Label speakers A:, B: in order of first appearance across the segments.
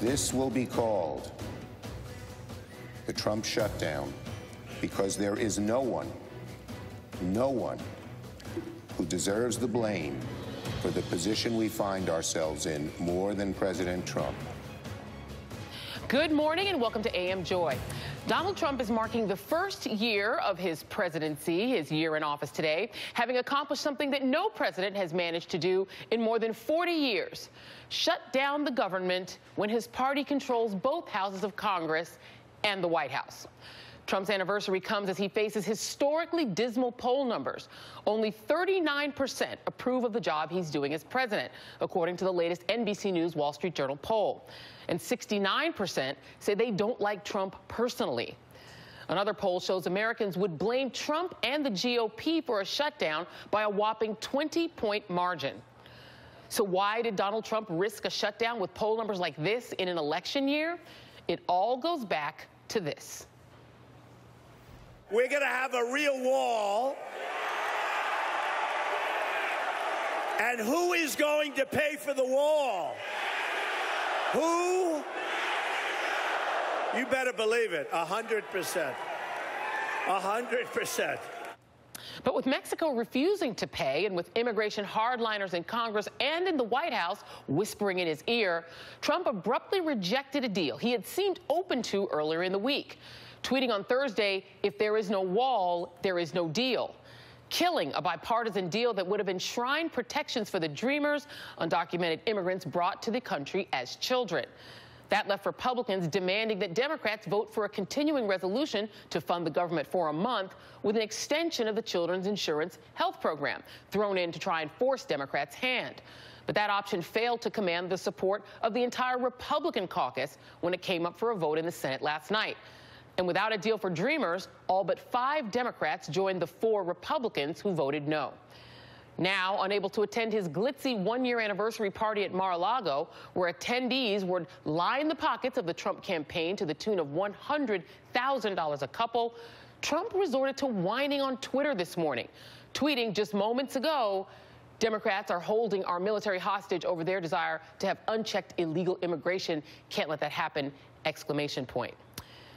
A: This will be called the Trump shutdown because there is no one who deserves the blame for the position we find ourselves in more than President Trump.
B: Good morning and welcome to AM Joy. Donald Trump is marking the first year of his presidency, his year in office today, having accomplished something that no president has managed to do in more than 40 years, shut down the government when his party controls both houses of Congress and the White House. Trump's anniversary comes as he faces historically dismal poll numbers. Only 39% approve of the job he's doing as president, according to the latest NBC News Wall Street Journal poll. And 69% say they don't like Trump personally. Another poll shows Americans would blame Trump and the GOP for a shutdown by a whopping 20-point margin. So why did Donald Trump risk a shutdown with poll numbers like this in an election year? It all goes back to this.
C: We're going to have a real wall. And who is going to pay for the wall? Who? You better believe it, 100%. 100%.
B: But with Mexico refusing to pay and with immigration hardliners in Congress and in the White House whispering in his ear, Trump abruptly rejected a deal he had seemed open to earlier in the week, tweeting on Thursday, "If there is no wall, there is no deal," killing a bipartisan deal that would have enshrined protections for the dreamers undocumented immigrants brought to the country as children. That left Republicans demanding that Democrats vote for a continuing resolution to fund the government for a month with an extension of the Children's Insurance Health Program, thrown in to try and force Democrats' hand. But that option failed to command the support of the entire Republican caucus when it came up for a vote in the Senate last night. And without a deal for dreamers, all but 5 Democrats joined the 4 Republicans who voted no. Now, unable to attend his glitzy one-year anniversary party at Mar-a-Lago, where attendees would line the pockets of the Trump campaign to the tune of $100,000 a couple, Trump resorted to whining on Twitter this morning, tweeting just moments ago, "Democrats are holding our military hostage over their desire to have unchecked illegal immigration. Can't let that happen!" Exclamation point.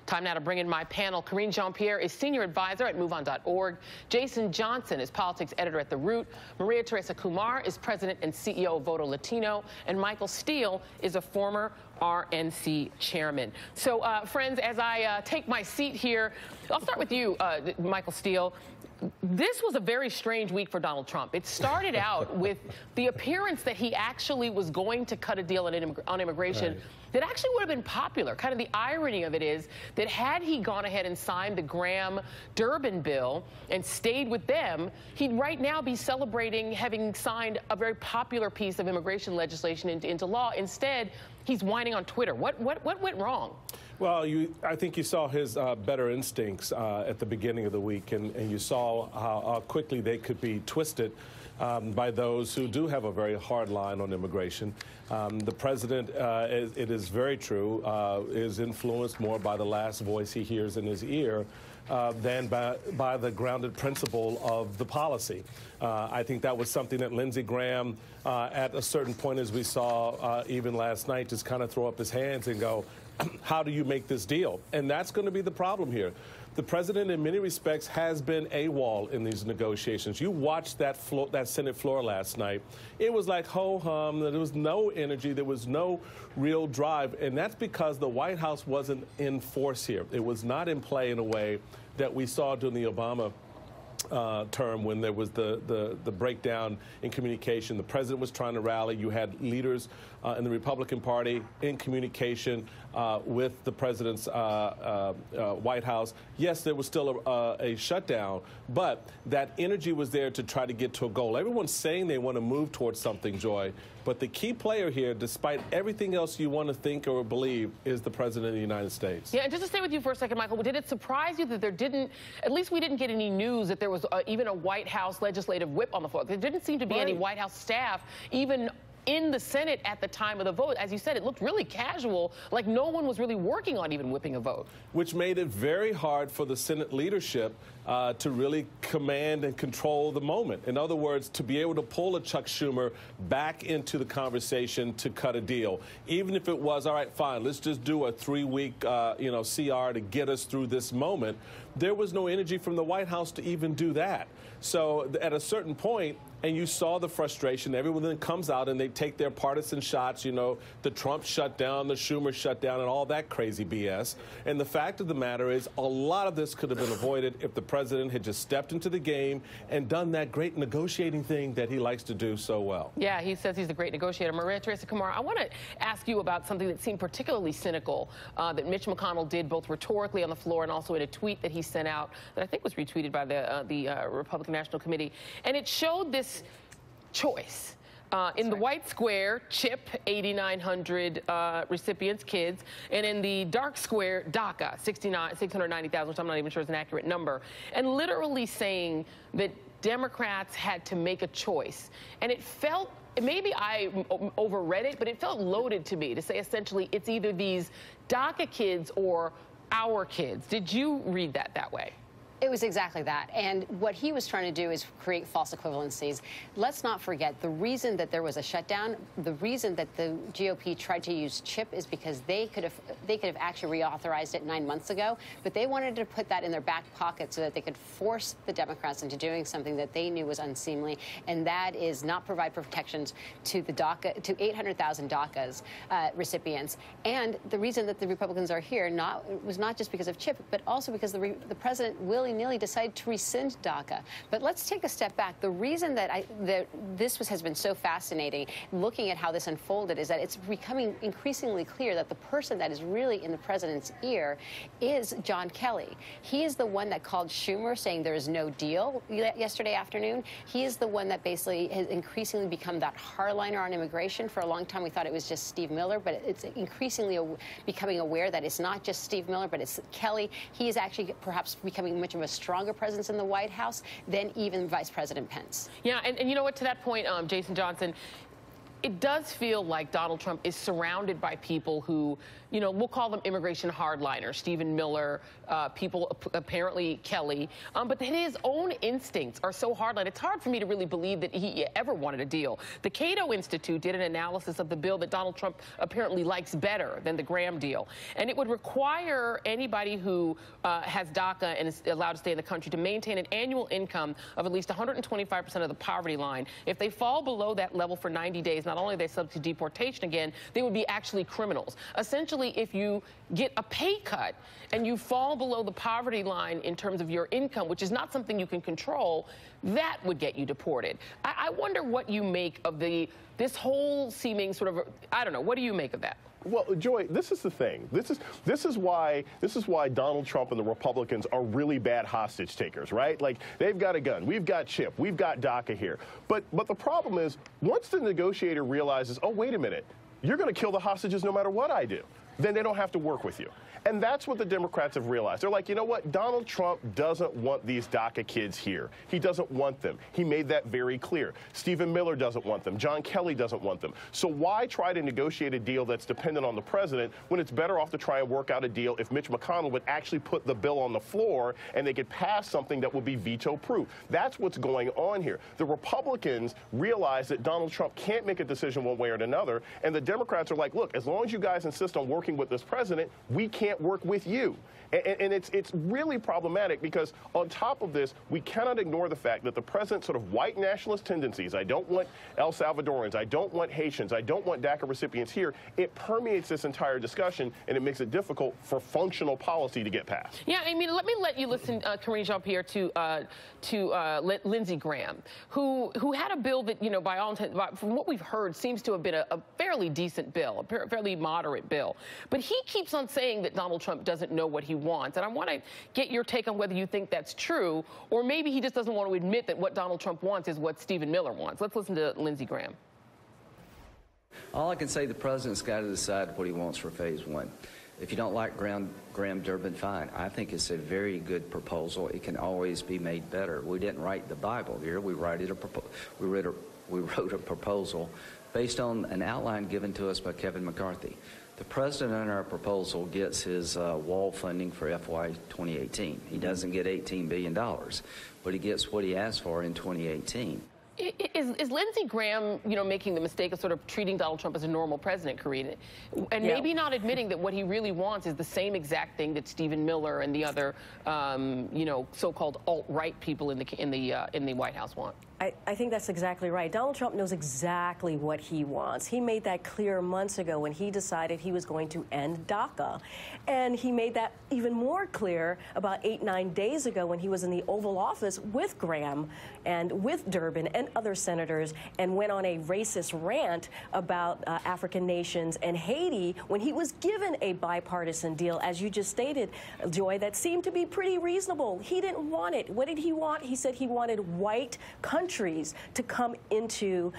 B: Time now to bring in my panel. Karine Jean-Pierre is senior advisor at MoveOn.org. Jason Johnson is politics editor at The Root. Teresea Kumar is president and CEO of Voto Latino. And Michael Steele is a former RNC chairman. So, friends, as I take my seat here, I'll start with you, Michael Steele. This was a very strange week for Donald Trump. It started out with the appearance that he actually was going to cut a deal on immigration that actually would have been popular. Kind of the irony of it is that had he gone ahead and signed the Graham-Durbin bill and stayed with them, he'd right now be celebrating having signed a very popular piece of immigration legislation into law. Instead, he's whining on Twitter. What went wrong?
D: Well, I think you saw his better instincts at the beginning of the week, and you saw how quickly they could be twisted by those who do have a very hard line on immigration. The president, it is very true, is influenced more by the last voice he hears in his ear than by the grounded principle of the policy. I think that was something that Lindsey Graham, at a certain point, as we saw even last night, just kind of throw up his hands and go, how do you make this deal? And that's going to be the problem here. The president, in many respects, has been AWOL in these negotiations. You watched that Senate floor last night. It was like ho-hum. There was no energy. There was no real drive. And that's because the White House wasn't in force here. It was not in play in a way that we saw during the Obama term when there was the breakdown in communication. The president was trying to rally. You had leaders in the Republican Party in communication with the president's White House. Yes, there was still a shutdown, but that energy was there to try to get to a goal. Everyone's saying they want to move towards something, Joy, but the key player here, despite everything else you want to think or believe, is the president of the United States.
B: Yeah, and just to stay with you for a second, Michael, did it surprise you that there didn't, at least we didn't get any news that there was even a White House legislative whip on the floor? There didn't seem to be any White House staff even in the Senate at the time of the vote. As you said, it looked really casual, like no one was really working on even whipping a vote.
D: Which made it very hard for the Senate leadership to really command and control the moment. In other words, to be able to pull a Chuck Schumer back into the conversation to cut a deal. Even if it was, all right, fine, let's just do a 3-week, CR to get us through this moment. There was no energy from the White House to even do that. So at a certain point, and you saw the frustration, everyone then comes out and they take their partisan shots, you know, the Trump shutdown, the Schumer shutdown, and all that crazy BS. And the fact of the matter is, a lot of this could have been avoided if the president had just stepped into the game and done that great negotiating thing that he likes to do so well.
B: Yeah, he says he's a great negotiator. Teresea Kumar, I want to ask you about something that seemed particularly cynical that Mitch McConnell did both rhetorically on the floor and also in a tweet that he sent out that I think was retweeted by the Republican National Committee. And it showed this choice. In the white square, CHIP, 8,900 recipients, kids, and in the dark square, DACA, 690,000, which I'm not even sure is an accurate number, and literally saying that Democrats had to make a choice. And it felt, maybe I overread it, but it felt loaded to me to say essentially it's either these DACA kids or our kids. Did you read that way?
E: It was exactly that. And what he was trying to do is create false equivalencies. Let's not forget, the reason that there was a shutdown, the reason that the GOP tried to use CHIP is because they could have actually reauthorized it 9 months ago, but they wanted to put that in their back pocket so that they could force the Democrats into doing something that they knew was unseemly, and that is not provide protections to the DACA, to 800,000 DACA's recipients. And the reason that the Republicans are here was not just because of CHIP, but also because the president willy-nilly decided to rescind DACA. But let's take a step back. The reason that has been so fascinating, looking at how this unfolded, is that it's becoming increasingly clear that the person that is really in the president's ear is John Kelly. He is the one that called Schumer saying there is no deal yesterday afternoon. He is the one that basically has increasingly become that hardliner on immigration. For a long time, we thought it was just Steve Miller, but it's increasingly becoming aware that it's not just Steve Miller, but it's Kelly. He is actually perhaps becoming much of a stronger presence in the White House than even Vice President Pence.
B: Yeah, and you know what, to that point, Jason Johnson, it does feel like Donald Trump is surrounded by people who, you know, we'll call them immigration hardliners, Stephen Miller, people, apparently Kelly, but his own instincts are so hardline. It's hard for me to really believe that he ever wanted a deal. The Cato Institute did an analysis of the bill that Donald Trump apparently likes better than the Graham deal, and it would require anybody who has DACA and is allowed to stay in the country to maintain an annual income of at least 125% of the poverty line. If they fall below that level for 90 days, not only are they subject to deportation again, they would be actually criminals. Essentially, if you get a pay cut and you fall below the poverty line in terms of your income, which is not something you can control, that would get you deported. I wonder what you make of this whole seeming sort of, I don't know, what do you make of that?
F: Well, Joy, this is the thing. This is why Donald Trump and the Republicans are really bad hostage takers, right? Like, they've got a gun, we've got CHIP, we've got DACA here. But the problem is, once the negotiator realizes, oh, wait a minute, you're going to kill the hostages no matter what I do, then they don't have to work with you. And that's what the Democrats have realized. They're like, you know what? Donald Trump doesn't want these DACA kids here. He doesn't want them. He made that very clear. Stephen Miller doesn't want them. John Kelly doesn't want them. So why try to negotiate a deal that's dependent on the president when it's better off to try and work out a deal if Mitch McConnell would actually put the bill on the floor and they could pass something that would be veto-proof? That's what's going on here. The Republicans realize that Donald Trump can't make a decision one way or another, and the Democrats are like, look, as long as you guys insist on working with this president, we can't work with you. And it's really problematic because on top of this, we cannot ignore the fact that the president's sort of white nationalist tendencies, I don't want El Salvadorans, I don't want Haitians, I don't want DACA recipients here, it permeates this entire discussion and it makes it difficult for functional policy to get passed.
B: Yeah, I mean, let me let you listen, Karine Jean-Pierre, to Lindsey Graham, who had a bill that, you know, by all intents, from what we've heard, seems to have been a fairly decent bill, a fairly moderate bill. But he keeps on saying that Donald Trump doesn't know what he wants. And I want to get your take on whether you think that's true, or maybe he just doesn't want to admit that what Donald Trump wants is what Stephen Miller wants. Let's listen to Lindsey Graham.
G: All I can say, the president's got to decide what he wants for phase one. If you don't like Graham Durbin, fine. I think it's a very good proposal. It can always be made better. We didn't write the Bible here. We wrote a proposal based on an outline given to us by Kevin McCarthy. The president on our proposal gets his wall funding for FY 2018. He doesn't get $18 billion, but he gets what he asked for in 2018.
B: Is Lindsey Graham, making the mistake of sort of treating Donald Trump as a normal president, Karine, and maybe not admitting that what he really wants is the same exact thing that Stephen Miller and the other, so-called alt-right people in the White House want?
H: I think that's exactly right. Donald Trump knows exactly what he wants. He made that clear months ago when he decided he was going to end DACA. And he made that even more clear about 8-9 days ago when he was in the Oval Office with Graham and with Durbin and other senators and went on a racist rant about African nations and Haiti when he was given a bipartisan deal, as you just stated, Joy, that seemed to be pretty reasonable. He didn't want it. What did he want? He said he wanted white countries to come into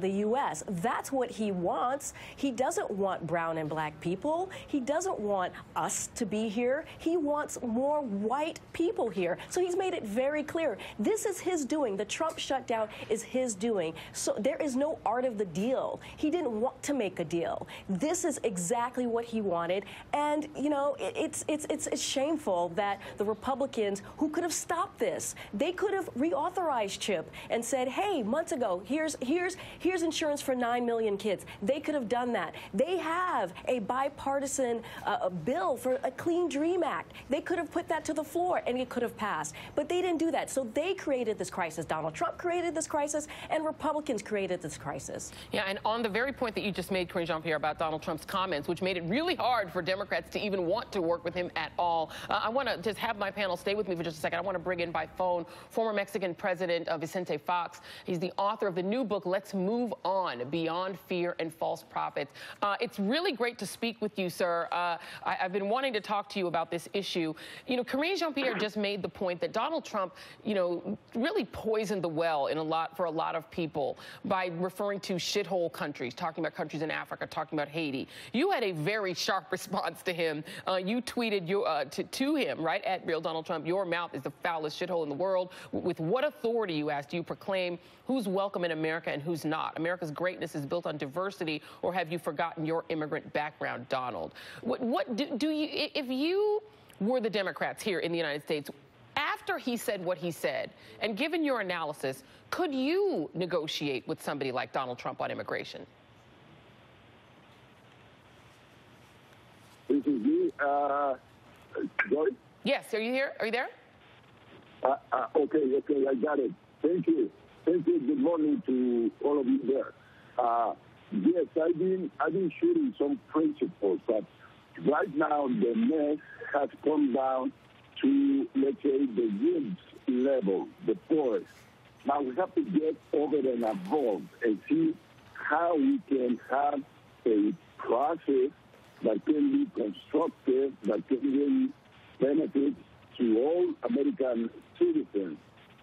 H: the U.S. That's what he wants. He doesn't want brown and black people. He doesn't want us to be here. He wants more white people here. So he's made it very clear. This is his doing. The Trump shutdown is his doing. So there is no art of the deal. He didn't want to make a deal. This is exactly what he wanted. And, it's shameful that the Republicans who could have stopped this, they could have reauthorized CHIP and said, hey, months ago, here's insurance for 9 million kids. They could have done that. They have a bipartisan bill for a Clean Dream Act. They could have put that to the floor and it could have passed. But they didn't do that. So they created this crisis. Donald Trump created this crisis and Republicans created this crisis.
B: Yeah, and on the very point that you just made, Karine Jean-Pierre, about Donald Trump's comments, which made it really hard for Democrats to even want to work with him at all. I want to just have my panel stay with me for just a second. I want to bring in by phone former Mexican President Vicente Fox. He's the author of the new book, Let's Move On, Beyond Fear and False Prophets. It's really great to speak with you, sir. I've been wanting to talk to you about this issue. Karine Jean-Pierre just made the point that Donald Trump, really poisoned the well for a lot of people by referring to shithole countries, talking about countries in Africa, talking about Haiti. You had a very sharp response to him. You tweeted to him, right, at Real Donald Trump, your mouth is the foulest shithole in the world. With what authority, you asked, do you proclaim who's welcome in America and who's not? America's greatness is built on diversity, or have you forgotten your immigrant background, Donald? What do you, if you were the Democrats here in the United States, after he said what he said, and given your analysis, could you negotiate with somebody like Donald Trump on immigration?
I: This is me, Joy?
B: Yes, are you here? Are you there?
I: Okay, I got it. Thank you. Good morning to all of you there. Yes, I've been shooting some principles, but right now the mess has come down to, let's say, the woods level, the forest. Now we have to get over and above and see how we can have a process that can be constructive, that can bring benefits to all American citizens.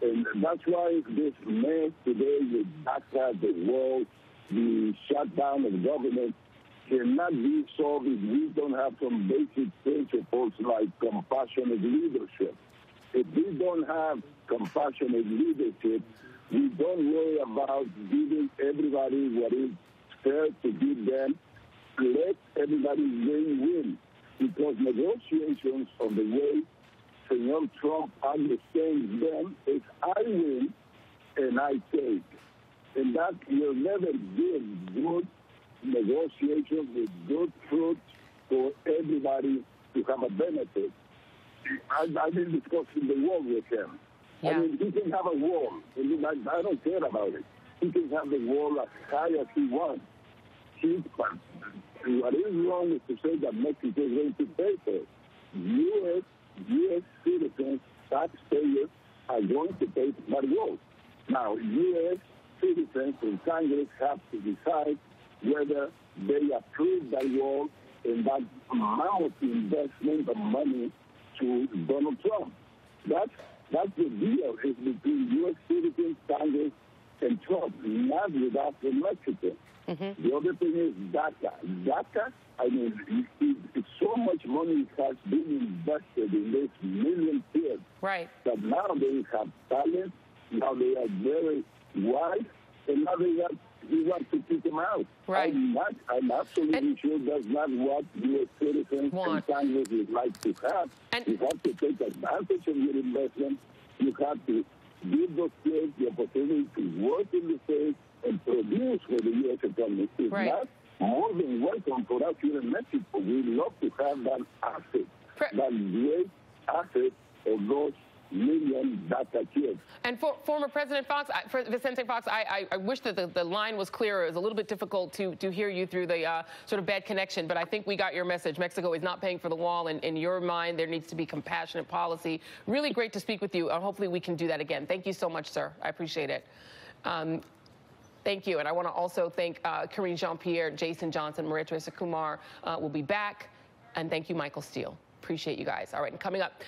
I: And that's why this mess today with DACA, the world, the shutdown of government cannot be solved if we don't have some basic principles like compassionate leadership. If we don't have compassionate leadership, we don't worry about giving everybody what is fair to give them. Let everybody win-win, because negotiations of the way Senor Trump understands them is I win and I take. And that will never give good negotiations with good fruits for everybody to have a benefit. I've been discussing the wall with him. Yeah. I mean, he can have a wall. I don't care about it. He can have the wall as high as he wants. What is wrong is to say that Mexico is going to pay for it. U.S. citizens, taxpayers, are going to pay for that wall. Now, U.S. citizens in Congress have to decide whether they approve that wall and that mammoth investment of money to Donald Trump. That's the deal is between U.S. citizens, Congress, and Trump, not with us in Mexico. Mm-hmm. The other thing is DACA. DACA, I mean, it's so much money has been invested in this million kids.
B: Right.
I: That now they have talent, now they are very wise, and now they have he wants to kick him out.
B: Right.
I: I'm absolutely sure that's not what U.S. citizens and Congress would like to have. You have to take advantage of your investment. You have to give those kids the opportunity to work in the state and produce for the U.S. economy. If not, more than welcome for us here in Mexico. We love to have that asset, that great asset of those million DACA kids.
B: And for former President Fox, Vicente Fox, I wish that the line was clearer. It was a little bit difficult to hear you through the sort of bad connection, but I think we got your message. Mexico is not paying for the wall. In your mind, there needs to be compassionate policy. Really great to speak with you, and hopefully we can do that again. Thank you so much, sir. I appreciate it. Thank you. And I want to also thank Karine Jean-Pierre, Jason Johnson, Maria Teresea Kumar will be back. And thank you, Michael Steele. Appreciate you guys. All right, and coming up.